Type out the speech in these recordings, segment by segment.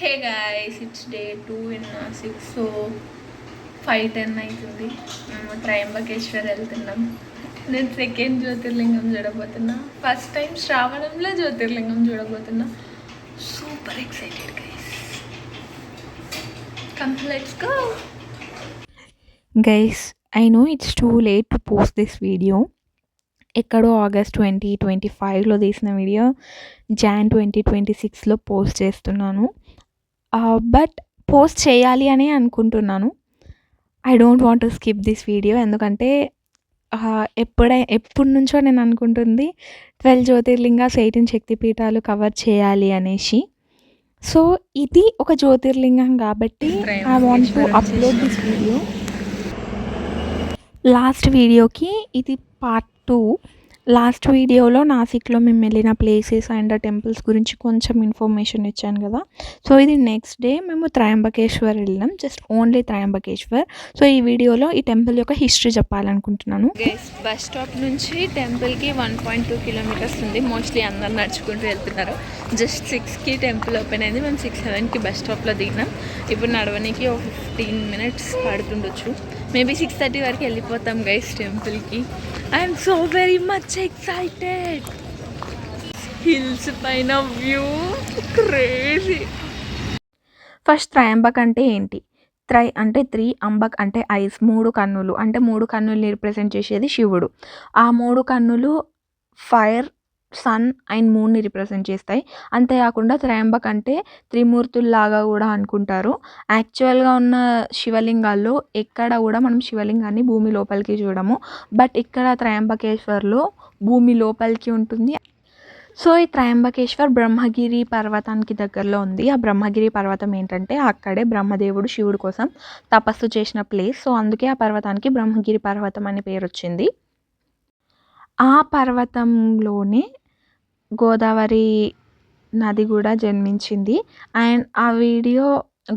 Hey guys, it's day 2 in Nashik. So 5:10 అవుతుంది. మేము త్రయంబకేశ్వర్ వెళ్తున్నాం. నేను సెకండ్ జ్యోతిర్లింగం చూడబోతున్నా. ఫస్ట్ టైం శ్రావణంలో జ్యోతిర్లింగం చూడబోతున్నా. Super excited guys. Come let's go. Guys, I know it's too late to post this video. ఎక్కడో ఆగస్ట్ 2025లో తీసిన వీడియో జాన్ 2026లో పోస్ట్ చేస్తున్నాను. బట్ పోస్ట్ చేయాలి అని అనుకుంటున్నాను. I don't want to skip this video. ఎందుకంటే ఎప్పటి నుంచో నేను అనుకుంటుంది 12 జ్యోతిర్లింగాస్, 18 శక్తిపీఠాలు కవర్ చేయాలి అనేసి. సో ఇది ఒక జ్యోతిర్లింగం కాబట్టి I want to upload this video. Last వీడియోకి ఇది పార్ట్ 2. లాస్ట్ వీడియోలో నాసిక్లో మేము వెళ్ళిన ప్లేసెస్ అండ్ టెంపుల్స్ గురించి కొంచెం ఇన్ఫర్మేషన్ ఇచ్చాను కదా. సో ఇది నెక్స్ట్ డే మేము త్రయంబకేశ్వర్ వెళ్ళినాం, జస్ట్ ఓన్లీ త్రయంబకేశ్వర్. సో ఈ వీడియోలో ఈ టెంపుల్ యొక్క హిస్టరీ చెప్పాలనుకుంటున్నాను. గైస్, బస్ స్టాప్ నుంచి టెంపుల్కి 1.2 kilometers ఉంది. మోస్ట్లీ అందరు నడుచుకుంటూ వెళ్తున్నారు. జస్ట్ 6కి టెంపుల్ ఓపెన్ అయింది. మేము 6-7కి బస్ స్టాప్లో దిగినాం. ఇప్పుడు నడవడానికి ఒక 15 minutes పడుతుండొచ్చు. మేబీ 6:30 వరకు వెళ్ళిపోతాం గైస్ టెంపుల్కి. I'm so very much excited. Hills పైన వ్యూ క్రేజీ. ఫస్ట్ త్రయంబక్ అంటే ఏంటి? త్రై అంటే 3, అంబక్ అంటే ఐస్, 3 కన్నులు. అంటే 3 కన్నుల్ని రిప్రజెంట్ చేసేది శివుడు. ఆ 3 కన్నులు ఫైర్, సన్ అండ్ మూన్ని రిప్రజెంట్ చేస్తాయి. అంతేకాకుండా త్రయంబక్ అంటే త్రిమూర్తుల్లాగా కూడా అనుకుంటారు. యాక్చువల్గా ఉన్న శివలింగాల్లో ఎక్కడ కూడా మనం శివలింగాన్ని భూమి లోపలికి చూడము. బట్ ఇక్కడ త్రయంబకేశ్వర్లో భూమి లోపలికి ఉంటుంది. సో ఈ త్రయంబకేశ్వర్ బ్రహ్మగిరి పర్వతానికి దగ్గరలో ఉంది. ఆ బ్రహ్మగిరి పర్వతం ఏంటంటే అక్కడే బ్రహ్మదేవుడు శివుడు కోసం తపస్సు చేసిన ప్లేస్. సో అందుకే ఆ పర్వతానికి బ్రహ్మగిరి పర్వతం అని పేరు వచ్చింది. ఆ పర్వతంలోనే గోదావరి నది కూడా జన్మించింది. అండ్ ఆ వీడియో,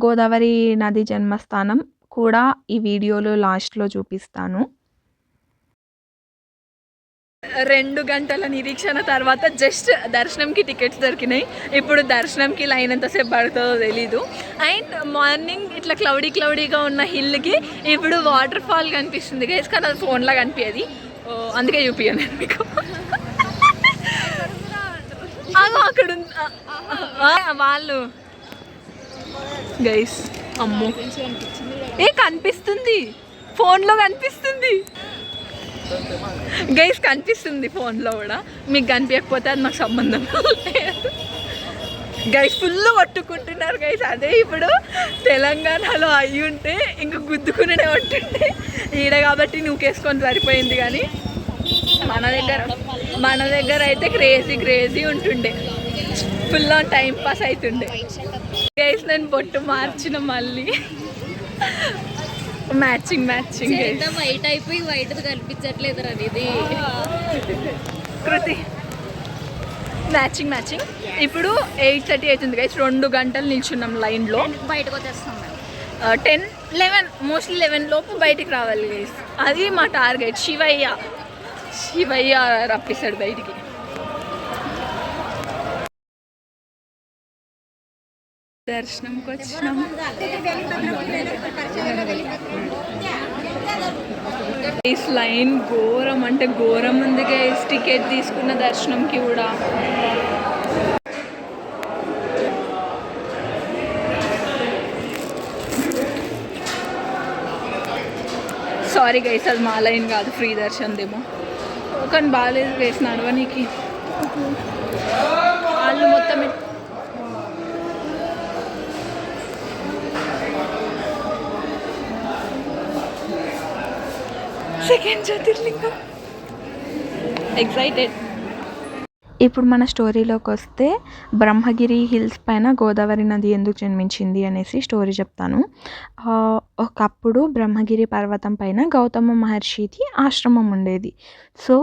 గోదావరి నది జన్మస్థానం కూడా ఈ వీడియోలో లాస్ట్లో చూపిస్తాను. 2 గంటల నిరీక్షణ తర్వాత జస్ట్ దర్శనంకి టికెట్స్ దొరికినాయి. ఇప్పుడు దర్శనంకి లైన్ ఎంతసేపు పడుతుందో తెలీదు. అండ్ మార్నింగ్ ఇట్లా క్లౌడీగా ఉన్న హిల్కి ఇప్పుడు వాటర్ ఫాల్ కనిపిస్తుంది గైస్. కానీ అది ఫోన్లో కనిపించేది, అందుకే చూపించాను నేను మీకు. అక్కడ వాళ్ళు గైస్, అమ్మో కనిపిస్తుంది, ఫోన్లో కనిపిస్తుంది గైస్, కనిపిస్తుంది ఫోన్లో కూడా. మీకు కనిపించకపోతే అది నాకు సంబంధం లేదు గైస్. ఫుల్ కొట్టుకుంటున్నారు గైస్. అదే ఇప్పుడు తెలంగాణలో అయ్యి ఉంటే ఇంక గుద్దుకునే ఉంటుండే. ఈడ కాబట్టి నూకేసుకొని సరిపోయింది. కానీ మన దగ్గర అయితే క్రేజీ ఉంటుండే. ఫుల్ ఆన్ టైం పాస్ అవుతుండే గైస్. నేను బొట్టు మార్చిన మళ్ళీ మ్యాచింగ్ వైట్ అయిపోయి వైట్ కనిపించట్లేదు అనేది కృతి. మ్యాచింగ్. ఇప్పుడు 8:30 అవుతుంది గైస్. 2 గంటలు నిల్చున్నాం లైన్లో. బయటకు వచ్చేస్తాం. 10, 11, మోస్ట్లీ 11 లోపు బయటికి రావాలి గైస్. అది మా టార్గెట్. శివయ్య రప్పిస్తాడు బయటికి. దర్శనంకి వచ్చినాం. గైస్ లైన్ ఘోరం అంటే ఘోరం ఉంది గైస్. టికెట్ తీసుకున్న దర్శనంకి కూడా. సారీ గైస్, అది మా లైన్ కాదు, ఫ్రీ దర్శనందేమో. కానీ బాగాలేదు గైస్ నడవనికి. వాళ్ళు మొత్తం సెకండ్ జ్యోతిర్లింగం. ఎక్సైటెడ్. ఇప్పుడు మన స్టోరీలోకి వస్తే బ్రహ్మగిరి హిల్స్ పైన గోదావరి నది ఎందుకు జన్మించింది అనేసి స్టోరీ చెప్తాను. ఒకప్పుడు బ్రహ్మగిరి పర్వతం పైన గౌతమ మహర్షికి ఆశ్రమం ఉండేది. సో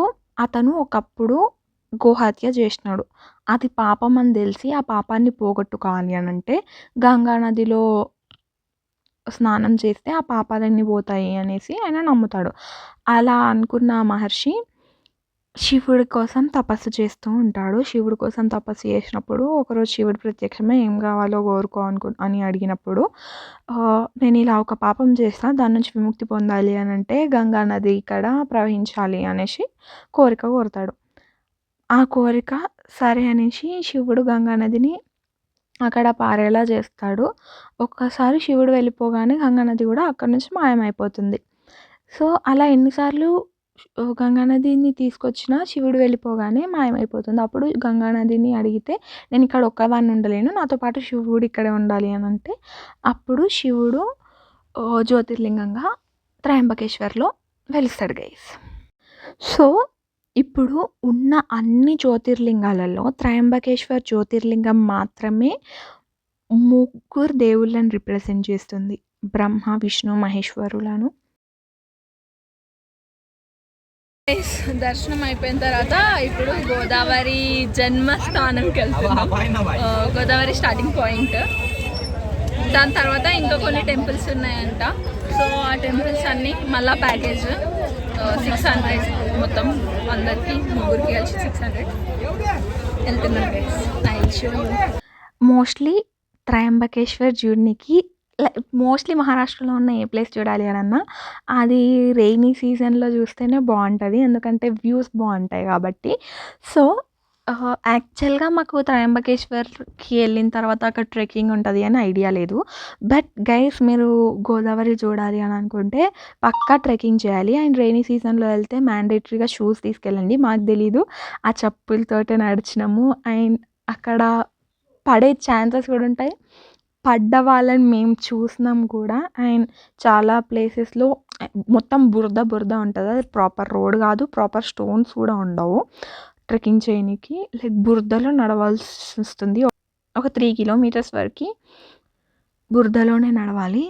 అతను ఒకప్పుడు గోహత్య చేసినాడు. అది పాపం అని తెలిసి ఆ పాపాన్ని పోగొట్టుకోవాలి అని అంటే గంగా నదిలో స్నానం చేస్తే ఆ పాపాలన్నీ పోతాయి అనేసి ఆయన నమ్ముతాడు. అలా అనుకున్న మహర్షి శివుడి కోసం తపస్సు చేస్తూ ఉంటాడు. శివుడి కోసం తపస్సు చేసినప్పుడు ఒకరోజు శివుడు ప్రత్యక్షమై ఏం కావాలో కోరుకో అని అడిగినప్పుడు నేను ఇలా ఒక పాపం చేస్తా, దాని నుంచి విముక్తి పొందాలి అని అంటే గంగా నది ఇక్కడ ప్రవహించాలి అనేసి కోరిక కోరుతాడు. ఆ కోరిక సరే అనేసి శివుడు గంగా నదిని అక్కడ పారేలా చేస్తాడు. ఒక్కసారి శివుడు వెళ్ళిపోగానే గంగా నది కూడా అక్కడి నుంచి మాయమైపోతుంది. సో, అలా ఎన్నిసార్లు గంగా నదిని తీసుకొచ్చినా శివుడు వెళ్ళిపోగానే మాయమైపోతుంది. అప్పుడు గంగా నదిని అడిగితే, నేను ఇక్కడ ఒక్కదాన్ని ఉండలేను, నాతో పాటు శివుడు ఇక్కడే ఉండాలి అని అంటే, అప్పుడు శివుడు జ్యోతిర్లింగంగా త్రయంబకేశ్వర్లో వెలుస్తాడు గైస్. సో, ఇప్పుడు ఉన్న అన్ని జ్యోతిర్లింగాలలో త్రయంబకేశ్వర్ జ్యోతిర్లింగం మాత్రమే ముగ్గురు దేవుళ్ళని రిప్రజెంట్ చేస్తుంది. బ్రహ్మ, విష్ణు, మహేశ్వరులను. దర్శనం అయిపోయిన తర్వాత ఇప్పుడు గోదావరి జన్మస్థానంకి వెళ్తున్నాం. Godavari starting point. దాని తర్వాత ఇంకా కొన్ని టెంపుల్స్ ఉన్నాయంట. సో ఆ టెంపుల్స్ అన్నీ మళ్ళీ ప్యాకేజ్ 600 మొత్తం అందరికి ముగ్గురికి కలిసి 600 వెళ్తున్నాం గైస్. మోస్ట్లీ త్రయంబకేశ్వర్ జర్నీకి మోస్ట్లీ మహారాష్ట్రలో ఉన్న ఏ ప్లేస్ చూడాలి అనన్నా అది రెయినీ సీజన్లో చూస్తేనే బాగుంటుంది, ఎందుకంటే వ్యూస్ బాగుంటాయి కాబట్టి. సో యాక్చువల్గా మాకు త్రయంబకేశ్వర్కి వెళ్ళిన తర్వాత అక్కడ ట్రెక్కింగ్ ఉంటుంది అని ఐడియా లేదు. బట్ గైస్, మీరు గోదావరి చూడాలి అని అనుకుంటే పక్కా ట్రెక్కింగ్ చేయాలి. అండ్ రెయినీ సీజన్లో వెళ్తే మ్యాండేటరీగా షూస్ తీసుకెళ్ళండి. మాకు తెలీదు, ఆ చెప్పులతోటే నడిచినాము. అండ్ అక్కడ పడే ఛాన్సెస్ కూడా ఉంటాయి. పడ్డ వాళ్ళని మేము చూసినాం కూడా. అండ్ చాలా ప్లేసెస్లో మొత్తం బురద బురద ఉంటుంది. అది ప్రాపర్ రోడ్ కాదు, ప్రాపర్ స్టోన్స్ కూడా ఉండవు ట్రెక్కింగ్ చేయడానికి. లైక్ బురదలో నడవాల్సి వస్తుంది. ఒక 3 కిలోమీటర్స్ వరకు బురదలోనే నడవాలి.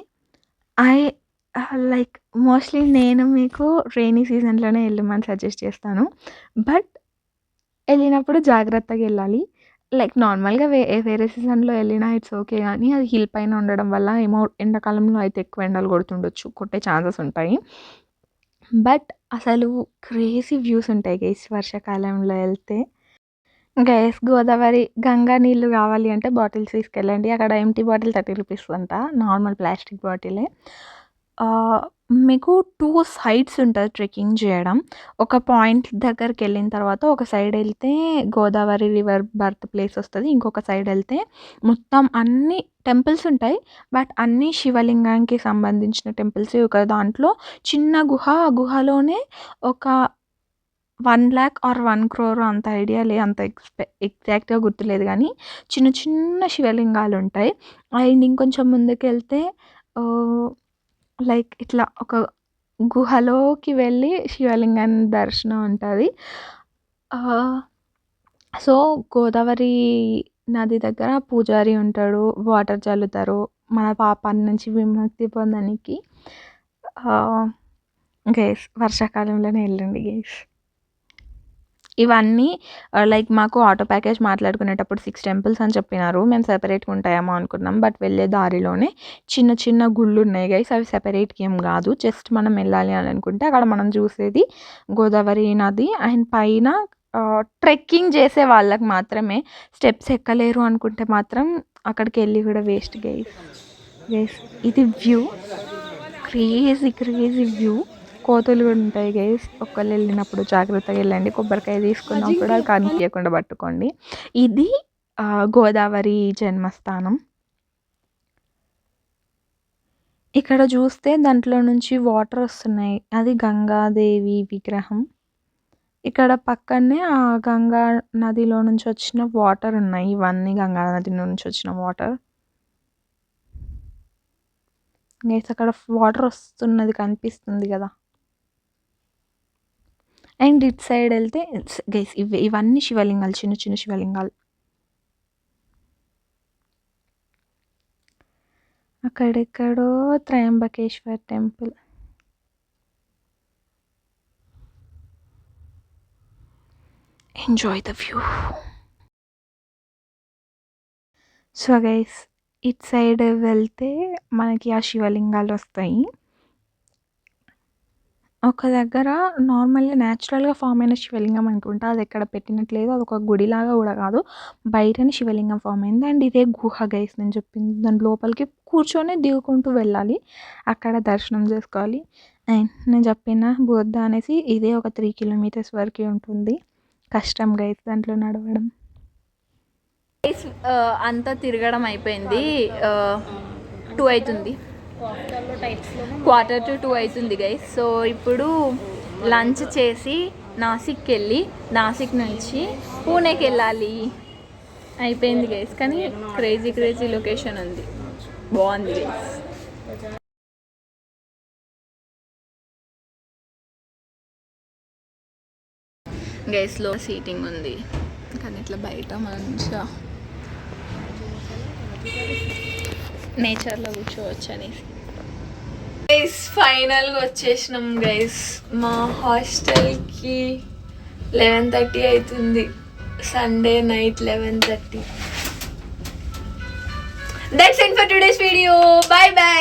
లైక్ మోస్ట్లీ నేను మీకు రెయినీ సీజన్లోనే వెళ్ళమని సజెస్ట్ చేస్తాను. బట్ వెళ్ళినప్పుడు జాగ్రత్తగా వెళ్ళాలి. లైక్ నార్మల్గా వేరే సీజన్లో వెళ్ళినా ఇట్స్ ఓకే, కానీ అది హిల్ పైన ఉండడం వల్ల ఏమో ఎండాకాలంలో అయితే ఎక్కువ ఎండలు కొడుతుండొచ్చు, కొట్టే ఛాన్సెస్ ఉంటాయి. బట్ అసలు క్రేజీ వ్యూస్ ఉంటాయి గైస్ వర్షాకాలంలో వెళ్తే. గైస్, గోదావరి గంగా నీళ్ళు కావాలి అంటే బాటిల్స్ తీసుకెళ్ళండి. అక్కడ ఎంటీ బాటిల్ 30 రూపీస్ అంట, నార్మల్ ప్లాస్టిక్ బాటిలే. మీకు 2 సైడ్స్ ఉంటుంది ట్రెక్కింగ్ చేయడం. ఒక పాయింట్ దగ్గరికి వెళ్ళిన తర్వాత ఒక సైడ్ వెళ్తే గోదావరి రివర్ బర్త్ ప్లేస్ వస్తుంది. ఇంకొక సైడ్ వెళ్తే మొత్తం అన్ని టెంపుల్స్ ఉంటాయి. బట్ అన్నీ శివలింగానికి సంబంధించిన టెంపుల్స్. ఒక దాంట్లో చిన్న గుహ, ఆ గుహలోనే ఒక 1 lakh or 1 crore అంత ఐడియా లేదు, అంత ఎగ్జాక్ట్గా గుర్తులేదు, కానీ చిన్న చిన్న శివలింగాలు ఉంటాయి. అండ్ ఇంకొంచెం ముందుకెళ్తే లైక్ ఇట్లా ఒక గుహలోకి వెళ్ళి శివలింగాన్ని దర్శనం ఉంటుంది. సో గోదావరి నది దగ్గర పూజారి ఉంటాడు, వాటర్ చల్లుతారు మన పాపం నుంచి విముక్తి పొందడానికి. గైస్, వర్షాకాలంలోనే వెళ్ళండి గైస్. ఇవన్నీ లైక్ మాకు ఆటో ప్యాకేజ్ మాట్లాడుకునేటప్పుడు 6 టెంపుల్స్ అని చెప్పినారు. మేము సెపరేట్గా ఉంటాయేమో అనుకున్నాం. బట్ వెళ్ళే దారిలోనే చిన్న చిన్న గుళ్ళు ఉన్నాయి గైస్. అవి సెపరేట్గా ఏం కాదు, జస్ట్ మనం వెళ్ళాలి అని అనుకుంటే అక్కడ మనం చూసేది గోదావరి నది. అండ్ పైన ట్రెక్కింగ్ చేసే వాళ్ళకి మాత్రమే, స్టెప్స్ ఎక్కలేరు అనుకుంటే మాత్రం అక్కడికి వెళ్ళి కూడా వేస్ట్ గైస్. ఇది వ్యూ, క్రేజీ క్రేజీ వ్యూ. కోతులు కూడా ఉంటాయి గైస్. ఒకళ్ళు వెళ్ళినప్పుడు జాగ్రత్తగా వెళ్ళండి. కొబ్బరికాయ తీసుకున్నప్పుడు అది కనిపించకుండా పట్టుకోండి. ఇది గోదావరి జన్మస్థానం. ఇక్కడ చూస్తే దాంట్లో నుంచి వాటర్ వస్తున్నాయి, అది గంగాదేవి విగ్రహం. ఇక్కడ పక్కనే ఆ గంగా నదిలో నుంచి వచ్చిన వాటర్ ఉన్నాయి. ఇవన్నీ గంగా నది నుంచి వచ్చిన వాటర్ గైస్. అక్కడ వాటర్ వస్తున్నది కనిపిస్తుంది కదా. అండ్ ఇట్ సైడ్ వెళ్తే గైస్ ఇవన్నీ శివలింగాలు, చిన్న చిన్న శివలింగాలు. అక్కడెక్కడో Trimbakeshwar temple. Enjoy the view. So guys, it side వెళ్తే మనకి ఆ శివలింగాలు వస్తాయి. ఒక దగ్గర నార్మల్‌గా న్యాచురల్‌గా ఫార్మ్ అయిన శివలింగం అనుకుంటా. అది ఎక్కడ పెట్టినట్లేదు. అదొక గుడిలాగా గూడా గాదు. బయటనే శివలింగం ఫార్మ్ అయింది. అండ్ ఇదే గుహ గైస్ నేను చెప్పింది. దాని లోపలికి కూర్చొని దిగుకుంటూ వెళ్ళాలి. అక్కడ దర్శనం జేసుకోవాలి. అండ్ నేను చెప్పిన బుద్ధ అనేసి ఇదే ఒక 3 కిలోమీటర్స్ వరకే ఉంటుంది. కష్టం గైస్ దాంట్లో నడవడం. గైస్ అంతా తిరగడం అయిపోయింది. 2 అవుతుంది. క్వార్టర్ టు 2 అవుతుంది గైస్. సో ఇప్పుడు లంచ్ చేసి నాసిక్కి వెళ్ళి నాసిక్ నుంచి పూణేకి వెళ్ళాలి. అయిపోయింది గైస్. కానీ క్రేజీ లొకేషన్ ఉంది, బాగుంది గైస్. గైస్లో సీటింగ్ ఉంది కానీ ఇట్లా బయట మంచిగా నేచర్లో కూర్చోవచ్చు అనేసి. గైస్ ఫైనల్గా వచ్చేసినాం గైస్. మా హాస్టల్కి 11:30 అవుతుంది. Sunday night 11:30. That's it for today's video. Bye bye.